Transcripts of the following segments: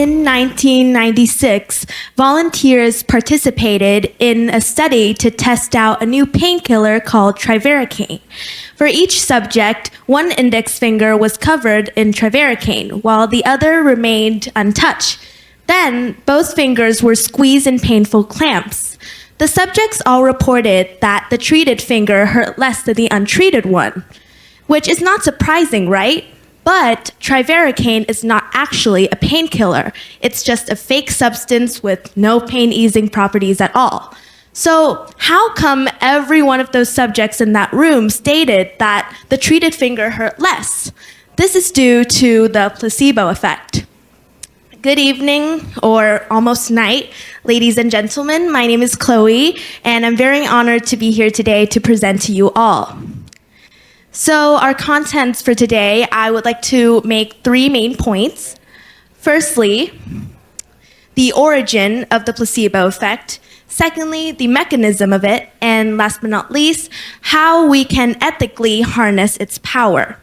in 1996, volunteers participated in a study to test out a new painkiller called trivaricane. For each subject, one index finger was covered in trivaricane, while the other remained untouched. Then, both fingers were squeezed in painful clamps. The subjects all reported that the treated finger hurt less than the untreated one, which is not surprising, right? But trivaricane is not actually a painkiller. It's just a fake substance with no pain-easing properties at all. So how come every one of those subjects in that room stated that the treated finger hurt less? This is due to the placebo effect. Good evening, or almost night, ladies and gentlemen. My name is Chloe, and I'm very honored to be here today to present to you all. So our contents for today, I would like to make 3 main points. Firstly, the origin of the placebo effect. Secondly, the mechanism of it. And last but not least, how we can ethically harness its power.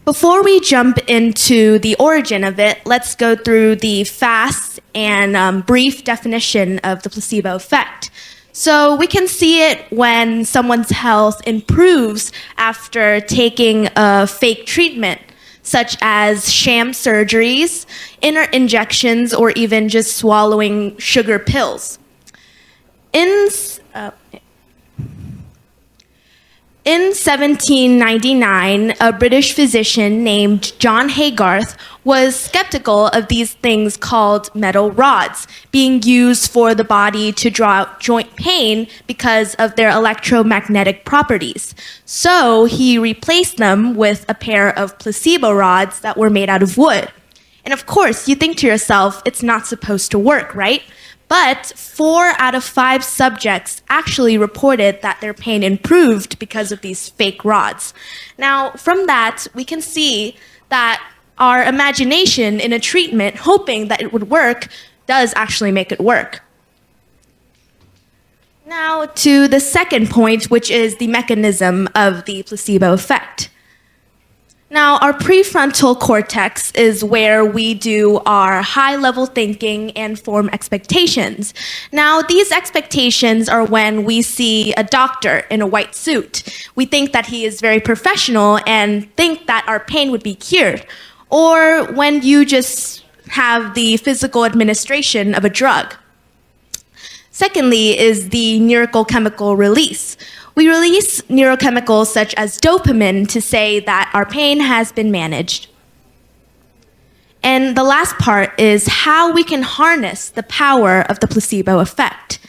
Before we jump into the origin of it, let's go through the fast and brief definition of the placebo effect. So we can see it when someone's health improves after taking a fake treatment, such as sham surgeries, inner injections, or even just swallowing sugar pills. In 1799, a British physician named John Haygarth was skeptical of these things called metal rods being used for the body to draw out joint pain because of their electromagnetic properties. So he replaced them with a pair of placebo rods that were made out of wood. And of course, you think to yourself, it's not supposed to work, right? But 4 out of 5 subjects actually reported that their pain improved because of these fake rods. Now, from that, we can see that our imagination in a treatment, hoping that it would work, does actually make it work. Now, to the second point, which is the mechanism of the placebo effect. Now, our prefrontal cortex is where we do our high-level thinking and form expectations. Now, these expectations are when we see a doctor in a white suit. We think that he is very professional and think that our pain would be cured. Or when you just have the physical administration of a drug. Secondly is the neurochemical release. We release neurochemicals such as dopamine to say that our pain has been managed. And the last part is how we can harness the power of the placebo effect.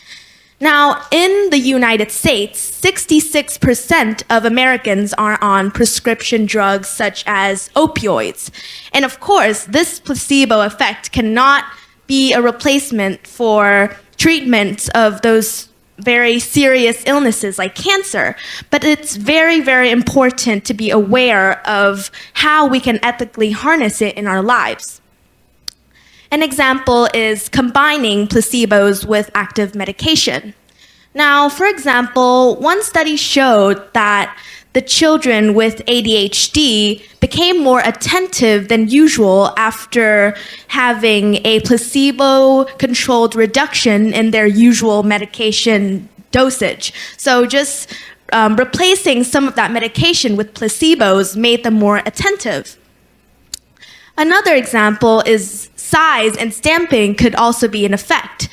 Now, in the United States, 66% of Americans are on prescription drugs such as opioids. And of course, this placebo effect cannot be a replacement for treatment of those very serious illnesses like cancer, but it's very, very important to be aware of how we can ethically harness it in our lives. An example is combining placebos with active medication. Now, for example, one study showed that the children with ADHD became more attentive than usual after having a placebo-controlled reduction in their usual medication dosage. So just replacing some of that medication with placebos made them more attentive. Another example is size and stamping could also be an effect.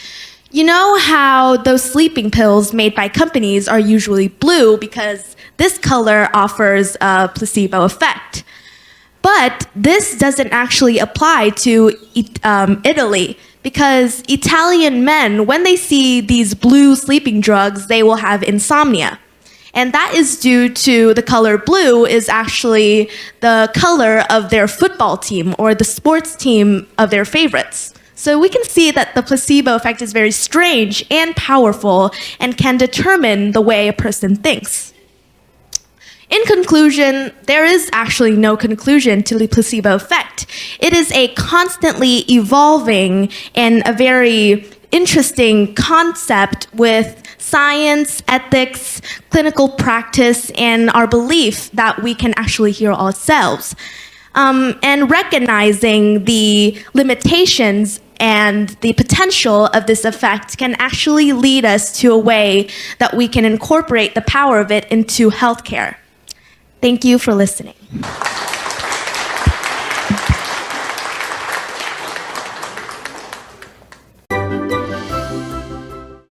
You know how those sleeping pills made by companies are usually blue because this color offers a placebo effect. But this doesn't actually apply to Italy because Italian men, when they see these blue sleeping drugs, they will have insomnia. And that is due to the color blue is actually the color of their football team or the sports team of their favorites. So we can see that the placebo effect is very strange and powerful and can determine the way a person thinks. In conclusion, there is actually no conclusion to the placebo effect. It is a constantly evolving and a very interesting concept with science, ethics, clinical practice, and our belief that we can actually heal ourselves. And recognizing the limitations and the potential of this effect can actually lead us to a way that we can incorporate the power of it into healthcare. Thank you for listening.